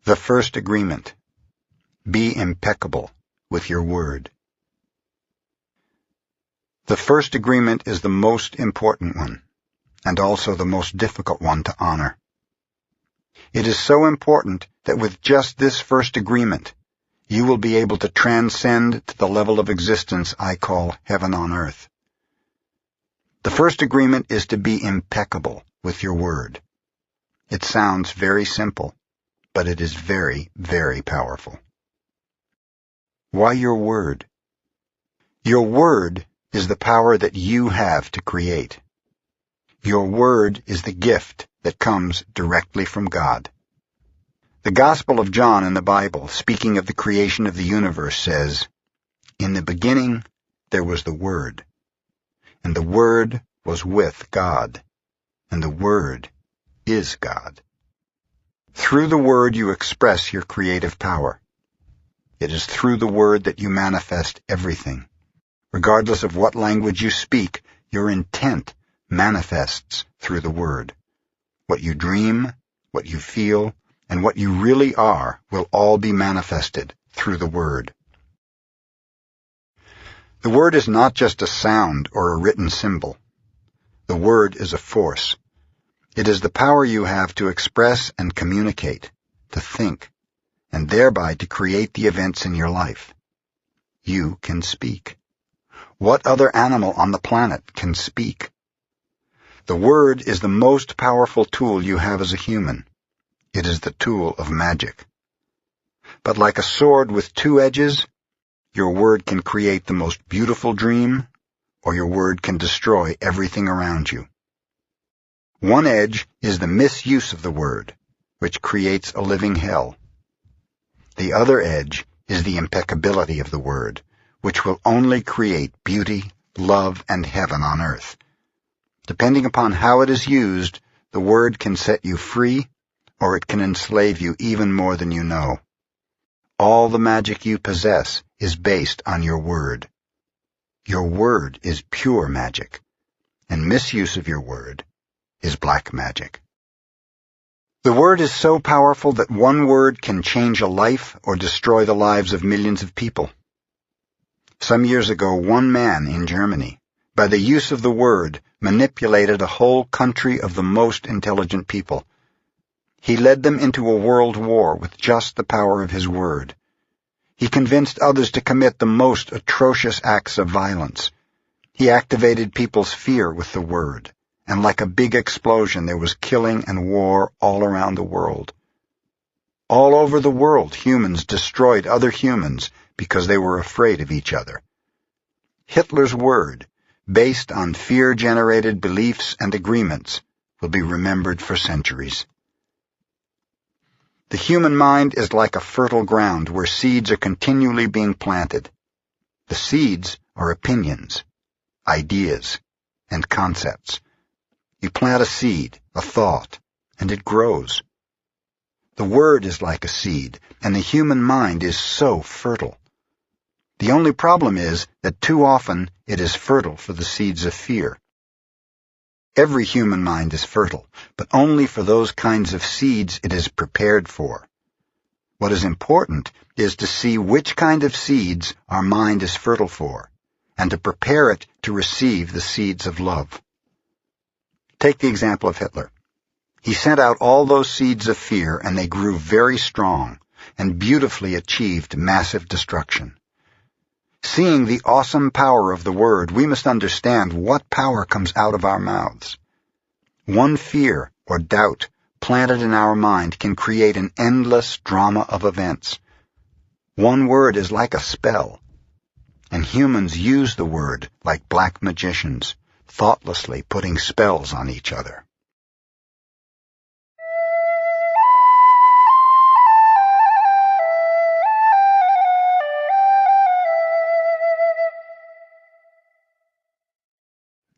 The first agreement. Be impeccable with your word. The first agreement is the most important one, and also the most difficult one to honor. It is so important that with just this first agreement, you will be able to transcend to the level of existence I call heaven on earth. The first agreement is to be impeccable with your word. It sounds very simple, but it is very, very powerful. Why your word? Your word is the power that you have to create. Your word is the gift that comes directly from God. The Gospel of John in the Bible, speaking of the creation of the universe, says, "In the beginning there was the Word, and the Word was with God, and the Word is God." Through the Word you express your creative power. It is through the Word that you manifest everything. Regardless of what language you speak, your intent manifests through the Word. What you dream, what you feel, and what you really are will all be manifested through the Word. The Word is not just a sound or a written symbol. The Word is a force. It is the power you have to express and communicate, to think, and thereby to create the events in your life. You can speak. What other animal on the planet can speak? The Word is the most powerful tool you have as a human. It is the tool of magic. But like a sword with two edges, your word can create the most beautiful dream, or your word can destroy everything around you. One edge is the misuse of the word, which creates a living hell. The other edge is the impeccability of the word, which will only create beauty, love, and heaven on earth. Depending upon how it is used, the word can set you free, or it can enslave you even more than you know. All the magic you possess is based on your word. Your word is pure magic, and misuse of your word is black magic. The word is so powerful that one word can change a life or destroy the lives of millions of people. Some years ago, one man in Germany, by the use of the word, manipulated a whole country of the most intelligent people. He led them into a world war with just the power of his word. He convinced others to commit the most atrocious acts of violence. He activated people's fear with the word, and like a big explosion there was killing and war all around the world. All over the world, humans destroyed other humans because they were afraid of each other. Hitler's word, based on fear-generated beliefs and agreements, will be remembered for centuries. The human mind is like a fertile ground where seeds are continually being planted. The seeds are opinions, ideas, and concepts. You plant a seed, a thought, and it grows. The word is like a seed, and the human mind is so fertile. The only problem is that too often it is fertile for the seeds of fear. Every human mind is fertile, but only for those kinds of seeds it is prepared for. What is important is to see which kind of seeds our mind is fertile for, and to prepare it to receive the seeds of love. Take the example of Hitler. He sent out all those seeds of fear, and they grew very strong, and beautifully achieved massive destruction. Seeing the awesome power of the word, we must understand what power comes out of our mouths. One fear or doubt planted in our mind can create an endless drama of events. One word is like a spell, and humans use the word like black magicians, thoughtlessly putting spells on each other.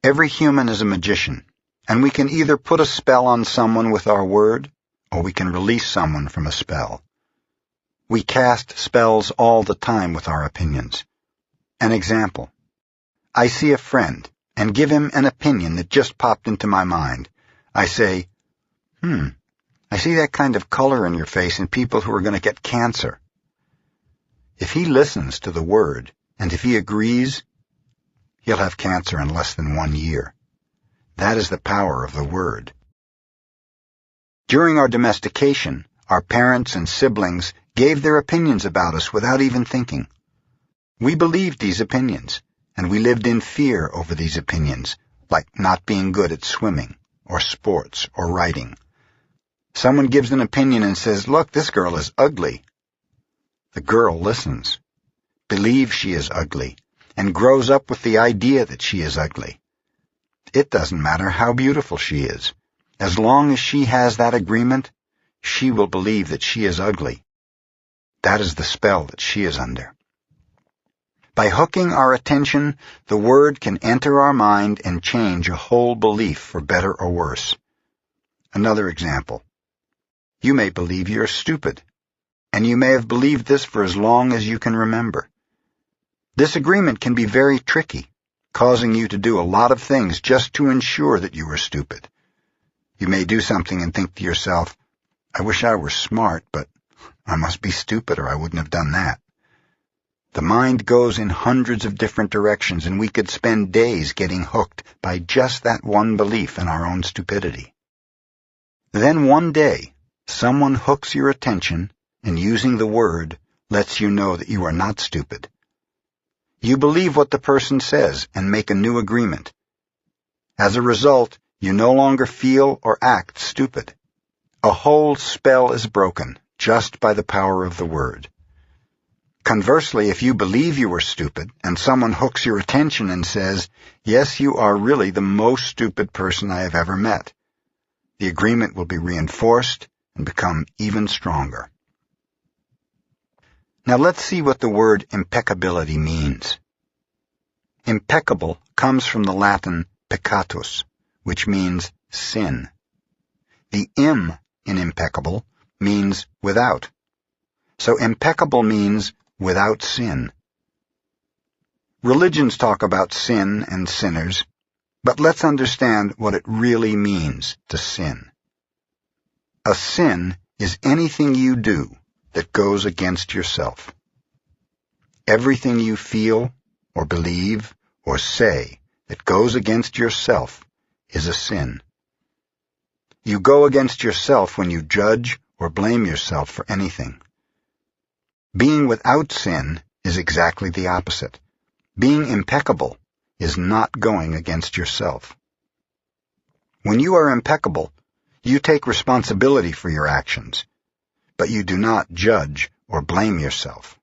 Every human is a magician, and we can either put a spell on someone with our word, or we can release someone from a spell. We cast spells all the time with our opinions. An example. I see a friend and give him an opinion that just popped into my mind. I say, I see that kind of color in your face in people who are going to get cancer. If he listens to the word, and if he agrees, he'll have cancer in less than 1 year. That is the power of the word. During our domestication, our parents and siblings gave their opinions about us without even thinking. We believed these opinions, and we lived in fear over these opinions, like not being good at swimming, or sports, or writing. Someone gives an opinion and says, "Look, this girl is ugly." The girl listens, believes she is ugly, and grows up with the idea that she is ugly. It doesn't matter how beautiful she is. As long as she has that agreement, she will believe that she is ugly. That is the spell that she is under. By hooking our attention, the word can enter our mind and change a whole belief for better or worse. Another example. You may believe you're stupid, and you may have believed this for as long as you can remember. This agreement can be very tricky, causing you to do a lot of things just to ensure that you are stupid. You may do something and think to yourself, "I wish I were smart, but I must be stupid or I wouldn't have done that." The mind goes in hundreds of different directions, and we could spend days getting hooked by just that one belief in our own stupidity. Then one day, someone hooks your attention, and using the word, lets you know that you are not stupid. You believe what the person says and make a new agreement. As a result, you no longer feel or act stupid. A whole spell is broken just by the power of the word. Conversely, if you believe you are stupid and someone hooks your attention and says, "Yes, you are really the most stupid person I have ever met," the agreement will be reinforced and become even stronger. Now let's see what the word impeccability means. Impeccable comes from the Latin peccatus, which means sin. The im in impeccable means without. So impeccable means without sin. Religions talk about sin and sinners, but let's understand what it really means to sin. A sin is anything you do that goes against yourself. Everything you feel or believe or say that goes against yourself is a sin. You go against yourself when you judge or blame yourself for anything. Being without sin is exactly the opposite. Being impeccable is not going against yourself. When you are impeccable, you take responsibility for your actions, but you do not judge or blame yourself.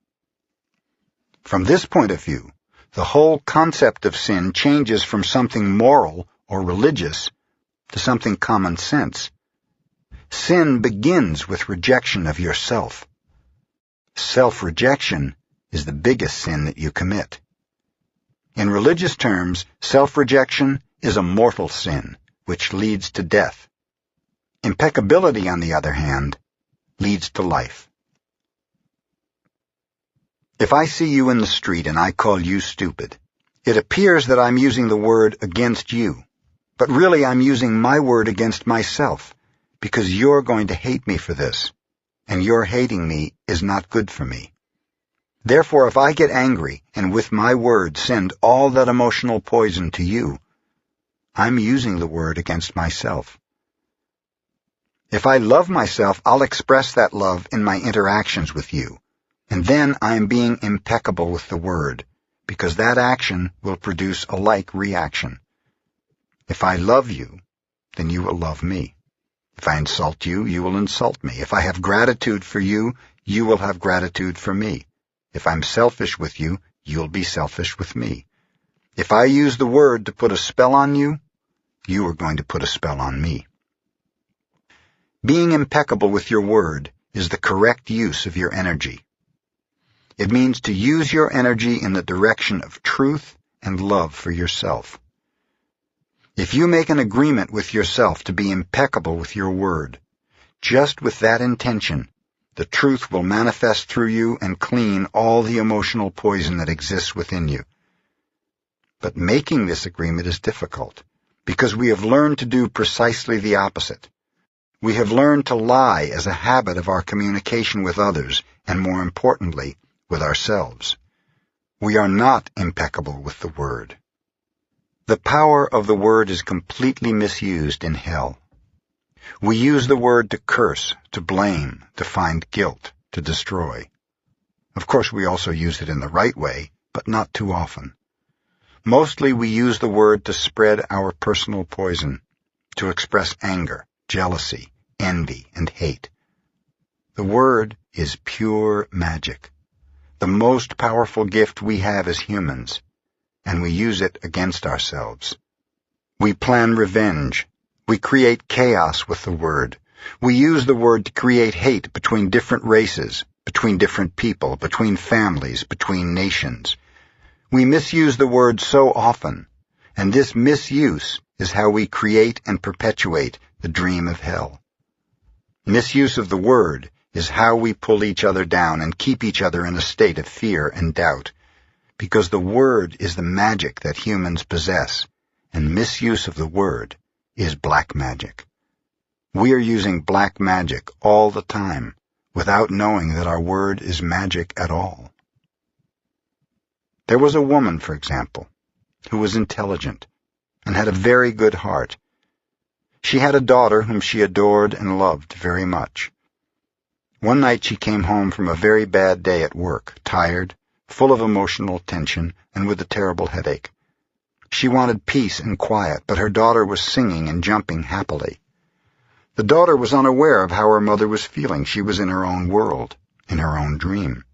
From this point of view, the whole concept of sin changes from something moral or religious to something common sense. Sin begins with rejection of yourself. Self-rejection is the biggest sin that you commit. In religious terms, self-rejection is a mortal sin, which leads to death. Impeccability, on the other hand, leads to life. If I see you in the street and I call you stupid, it appears that I'm using the word against you, but really I'm using my word against myself, because you're going to hate me for this, and your hating me is not good for me. Therefore, if I get angry and with my word send all that emotional poison to you, I'm using the word against myself. If I love myself, I'll express that love in my interactions with you, and then I'm being impeccable with the word, because that action will produce a like reaction. If I love you, then you will love me. If I insult you, you will insult me. If I have gratitude for you, you will have gratitude for me. If I'm selfish with you, you'll be selfish with me. If I use the word to put a spell on you, you are going to put a spell on me. Being impeccable with your word is the correct use of your energy. It means to use your energy in the direction of truth and love for yourself. If you make an agreement with yourself to be impeccable with your word, just with that intention, the truth will manifest through you and clean all the emotional poison that exists within you. But making this agreement is difficult, because we have learned to do precisely the opposite. We have learned to lie as a habit of our communication with others, and more importantly, with ourselves. We are not impeccable with the word. The power of the word is completely misused in hell. We use the word to curse, to blame, to find guilt, to destroy. Of course, we also use it in the right way, but not too often. Mostly we use the word to spread our personal poison, to express anger, jealousy, envy, and hate. The word is pure magic, the most powerful gift we have as humans, and we use it against ourselves. We plan revenge. We create chaos with the word. We use the word to create hate between different races, between different people, between families, between nations. We misuse the word so often, and this misuse is how we create and perpetuate the dream of hell. Misuse of the word is how we pull each other down and keep each other in a state of fear and doubt, because the word is the magic that humans possess, and misuse of the word is black magic. We are using black magic all the time, without knowing that our word is magic at all. There was a woman, for example, who was intelligent and had a very good heart. She had a daughter whom she adored and loved very much. One night she came home from a very bad day at work, tired, full of emotional tension, and with a terrible headache. She wanted peace and quiet, but her daughter was singing and jumping happily. The daughter was unaware of how her mother was feeling. She was in her own world, in her own dream.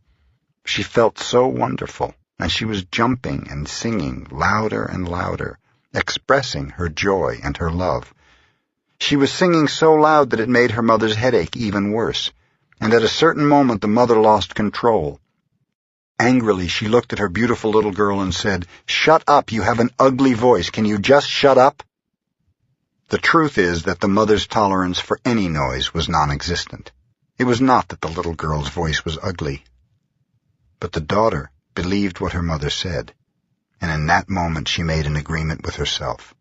She felt so wonderful, and she was jumping and singing louder and louder, expressing her joy and her love. She was singing so loud that it made her mother's headache even worse, and at a certain moment the mother lost control. Angrily, she looked at her beautiful little girl and said, "Shut up, you have an ugly voice. Can you just shut up?" The truth is that the mother's tolerance for any noise was non-existent. It was not that the little girl's voice was ugly. But the daughter believed what her mother said, and in that moment she made an agreement with herself.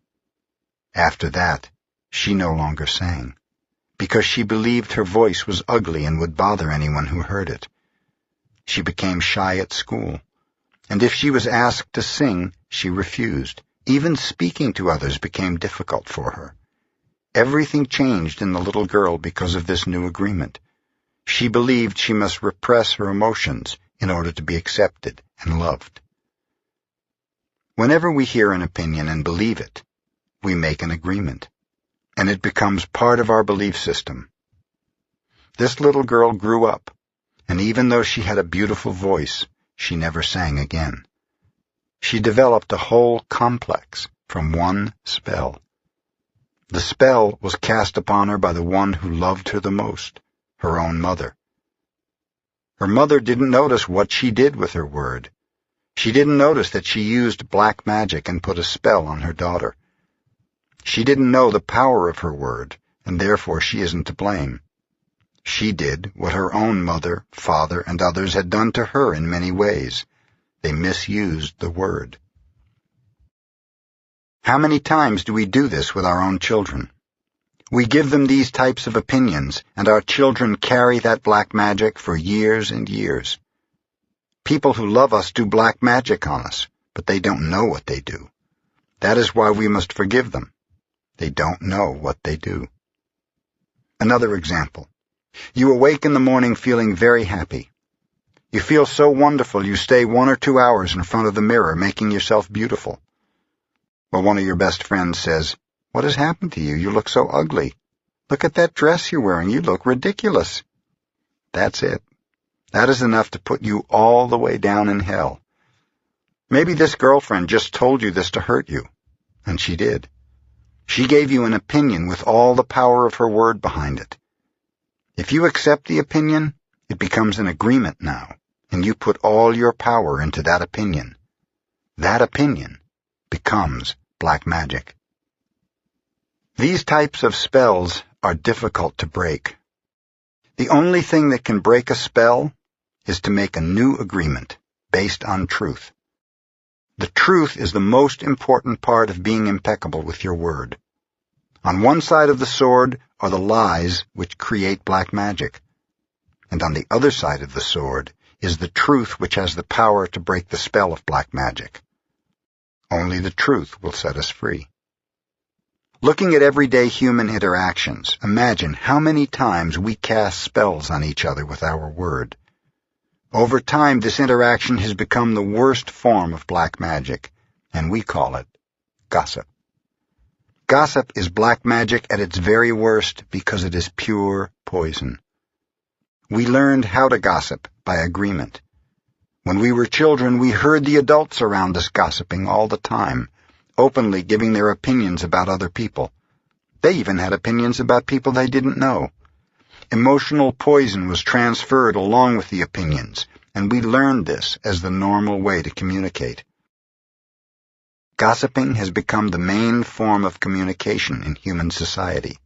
After that, she no longer sang, because she believed her voice was ugly and would bother anyone who heard it. She became shy at school, and if she was asked to sing, she refused. Even speaking to others became difficult for her. Everything changed in the little girl because of this new agreement. She believed she must repress her emotions in order to be accepted and loved. Whenever we hear an opinion and believe it, we make an agreement, and it becomes part of our belief system. This little girl grew up, and even though she had a beautiful voice, she never sang again. She developed a whole complex from one spell. The spell was cast upon her by the one who loved her the most, her own mother. Her mother didn't notice what she did with her word. She didn't notice that she used black magic and put a spell on her daughter. She didn't know the power of her word, and therefore she isn't to blame. She did what her own mother, father, and others had done to her in many ways. They misused the word. How many times do we do this with our own children? We give them these types of opinions, and our children carry that black magic for years and years. People who love us do black magic on us, but they don't know what they do. That is why we must forgive them. They don't know what they do. Another example. You awake in the morning feeling very happy. You feel so wonderful you stay 1 or 2 hours in front of the mirror making yourself beautiful. Well, one of your best friends says, "What has happened to you? You look so ugly. Look at that dress you're wearing. You look ridiculous." That's it. That is enough to put you all the way down in hell. Maybe this girlfriend just told you this to hurt you, and she did. She gave you an opinion with all the power of her word behind it. If you accept the opinion, it becomes an agreement now, and you put all your power into that opinion. That opinion becomes black magic. These types of spells are difficult to break. The only thing that can break a spell is to make a new agreement based on truth. The truth is the most important part of being impeccable with your word. On one side of the sword are the lies which create black magic, and on the other side of the sword is the truth which has the power to break the spell of black magic. Only the truth will set us free. Looking at everyday human interactions, imagine how many times we cast spells on each other with our word. Over time, this interaction has become the worst form of black magic, and we call it gossip. Gossip is black magic at its very worst because it is pure poison. We learned how to gossip by agreement. When we were children, we heard the adults around us gossiping all the time, openly giving their opinions about other people. They even had opinions about people they didn't know. Emotional poison was transferred along with the opinions, and we learned this as the normal way to communicate. Gossiping has become the main form of communication in human society.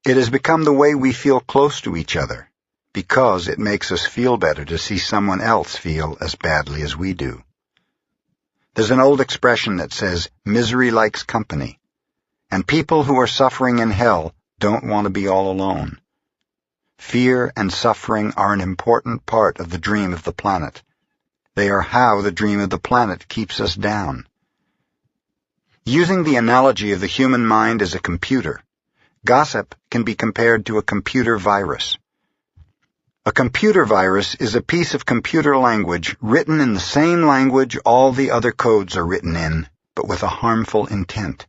It has become the way we feel close to each other, because it makes us feel better to see someone else feel as badly as we do. There's an old expression that says, misery likes company, and people who are suffering in hell don't want to be all alone. Fear and suffering are an important part of the dream of the planet. They are how the dream of the planet keeps us down. Using the analogy of the human mind as a computer, gossip can be compared to a computer virus. A computer virus is a piece of computer language written in the same language all the other codes are written in, but with a harmful intent.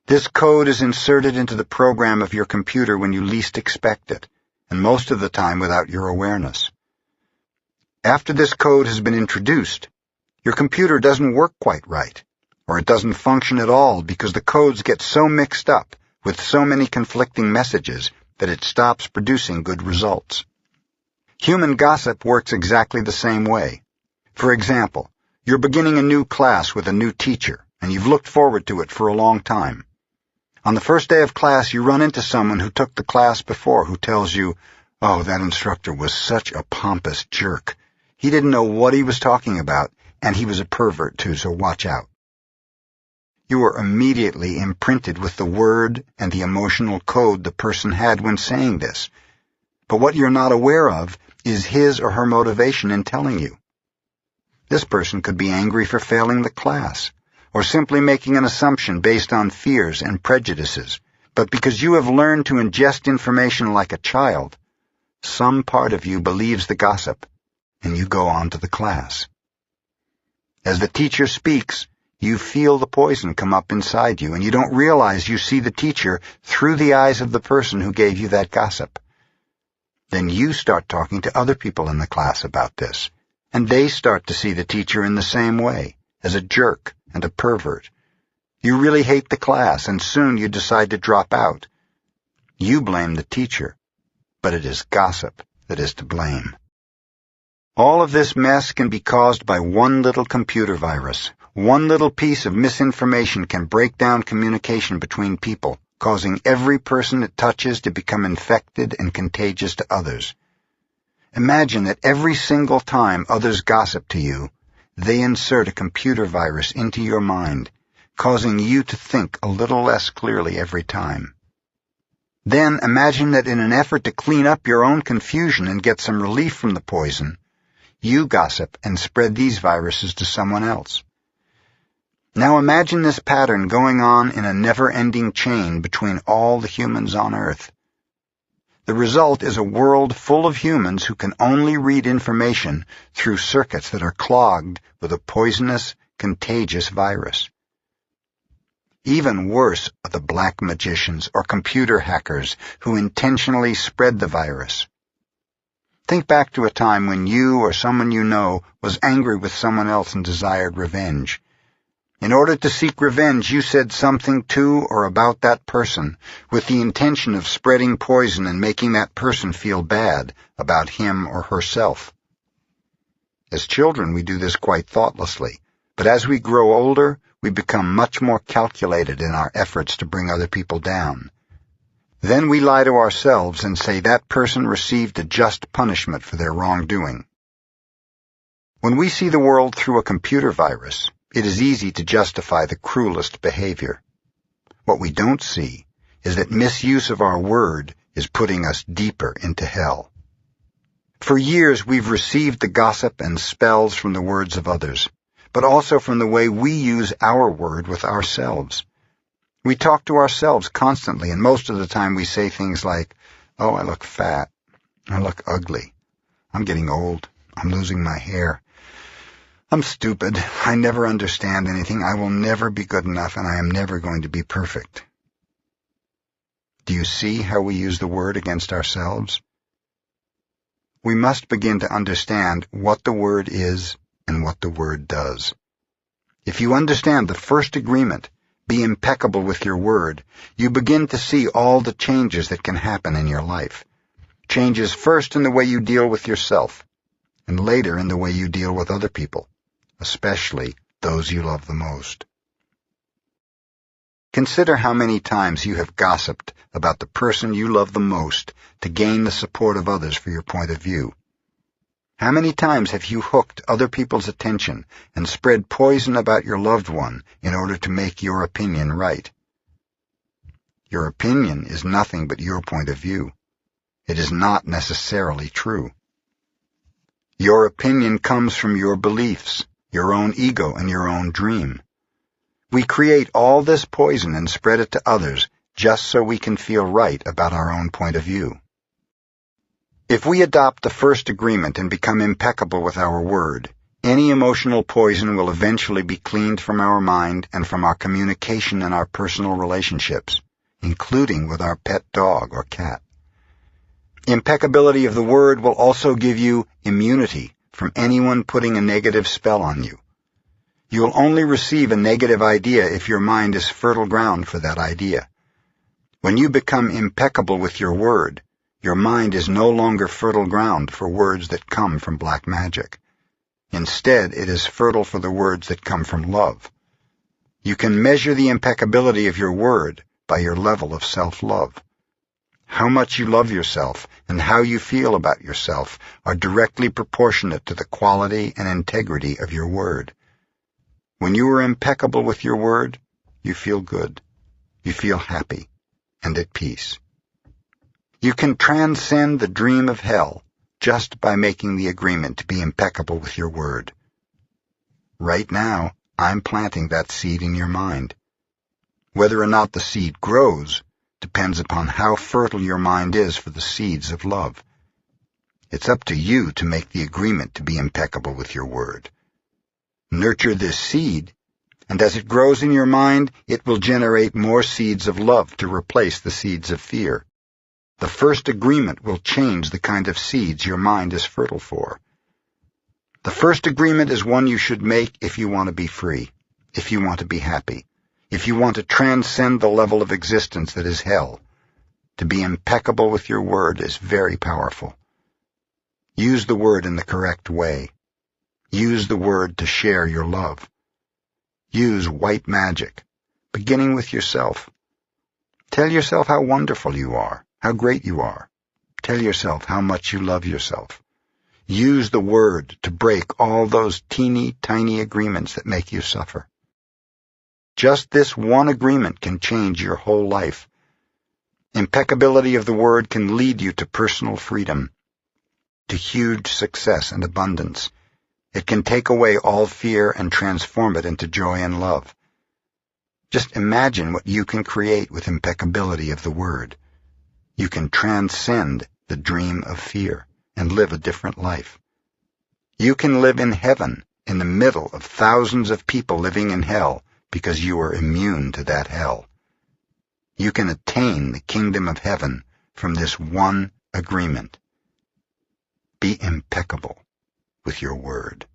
This code is inserted into the program of your computer when you least expect it, and most of the time without your awareness. After this code has been introduced, your computer doesn't work quite right, or it doesn't function at all because the codes get so mixed up with so many conflicting messages that it stops producing good results. Human gossip works exactly the same way. For example, you're beginning a new class with a new teacher, and you've looked forward to it for a long time. On the first day of class, you run into someone who took the class before who tells you, "Oh, that instructor was such a pompous jerk. He didn't know what he was talking about, and he was a pervert too, so watch out." You are immediately imprinted with the word and the emotional code the person had when saying this. But what you're not aware of is his or her motivation in telling you. This person could be angry for failing the class, or simply making an assumption based on fears and prejudices. But because you have learned to ingest information like a child, some part of you believes the gossip, and you go on to the class. As the teacher speaks, you feel the poison come up inside you, and you don't realize you see the teacher through the eyes of the person who gave you that gossip. Then you start talking to other people in the class about this, and they start to see the teacher in the same way, as a jerk and a pervert. You really hate the class, and soon you decide to drop out. You blame the teacher, but it is gossip that is to blame. All of this mess can be caused by one little computer virus. One little piece of misinformation can break down communication between people, causing every person it touches to become infected and contagious to others. Imagine that every single time others gossip to you, they insert a computer virus into your mind, causing you to think a little less clearly every time. Then imagine that in an effort to clean up your own confusion and get some relief from the poison, you gossip and spread these viruses to someone else. Now imagine this pattern going on in a never-ending chain between all the humans on Earth. The result is a world full of humans who can only read information through circuits that are clogged with a poisonous, contagious virus. Even worse are the black magicians or computer hackers who intentionally spread the virus. Think back to a time when you or someone you know was angry with someone else and desired revenge. In order to seek revenge, you said something to or about that person with the intention of spreading poison and making that person feel bad about him or herself. As children, we do this quite thoughtlessly, but as we grow older, we become much more calculated in our efforts to bring other people down. Then we lie to ourselves and say that person received a just punishment for their wrongdoing. When we see the world through a computer virus, it is easy to justify the cruelest behavior. What we don't see is that misuse of our word is putting us deeper into hell. For years we've received the gossip and spells from the words of others, but also from the way we use our word with ourselves. We talk to ourselves constantly, and most of the time we say things like, "Oh, I look fat. I look ugly. I'm getting old. I'm losing my hair. I'm stupid. I never understand anything. I will never be good enough, and I am never going to be perfect." Do you see how we use the word against ourselves? We must begin to understand what the word is and what the word does. If you understand the first agreement, be impeccable with your word, you begin to see all the changes that can happen in your life. Changes first in the way you deal with yourself, and later in the way you deal with other people, especially those you love the most. Consider how many times you have gossiped about the person you love the most to gain the support of others for your point of view. How many times have you hooked other people's attention and spread poison about your loved one in order to make your opinion right? Your opinion is nothing but your point of view. It is not necessarily true. Your opinion comes from your beliefs, your own ego, and your own dream. We create all this poison and spread it to others just so we can feel right about our own point of view. If we adopt the first agreement and become impeccable with our word, any emotional poison will eventually be cleaned from our mind and from our communication and our personal relationships, including with our pet dog or cat. Impeccability of the word will also give you immunity from anyone putting a negative spell on you. You will only receive a negative idea if your mind is fertile ground for that idea. When you become impeccable with your word, your mind is no longer fertile ground for words that come from black magic. Instead, it is fertile for the words that come from love. You can measure the impeccability of your word by your level of self-love. How much you love yourself and how you feel about yourself are directly proportionate to the quality and integrity of your word. When you are impeccable with your word, you feel good, you feel happy, and at peace. You can transcend the dream of hell just by making the agreement to be impeccable with your word. Right now, I'm planting that seed in your mind. Whether or not the seed grows depends upon how fertile your mind is for the seeds of love. It's up to you to make the agreement to be impeccable with your word. Nurture this seed, and as it grows in your mind, it will generate more seeds of love to replace the seeds of fear. The first agreement will change the kind of seeds your mind is fertile for. The first agreement is one you should make if you want to be free, if you want to be happy, if you want to transcend the level of existence that is hell. To be impeccable with your word is very powerful. Use the word in the correct way. Use the word to share your love. Use white magic, beginning with yourself. Tell yourself how wonderful you are, how great you are. Tell yourself how much you love yourself. Use the word to break all those teeny tiny agreements that make you suffer. Just this one agreement can change your whole life. Impeccability of the word can lead you to personal freedom, to huge success and abundance. It can take away all fear and transform it into joy and love. Just imagine what you can create with impeccability of the word. You can transcend the dream of fear and live a different life. You can live in heaven in the middle of thousands of people living in hell because you are immune to that hell. You can attain the kingdom of heaven from this one agreement. Be impeccable with your word.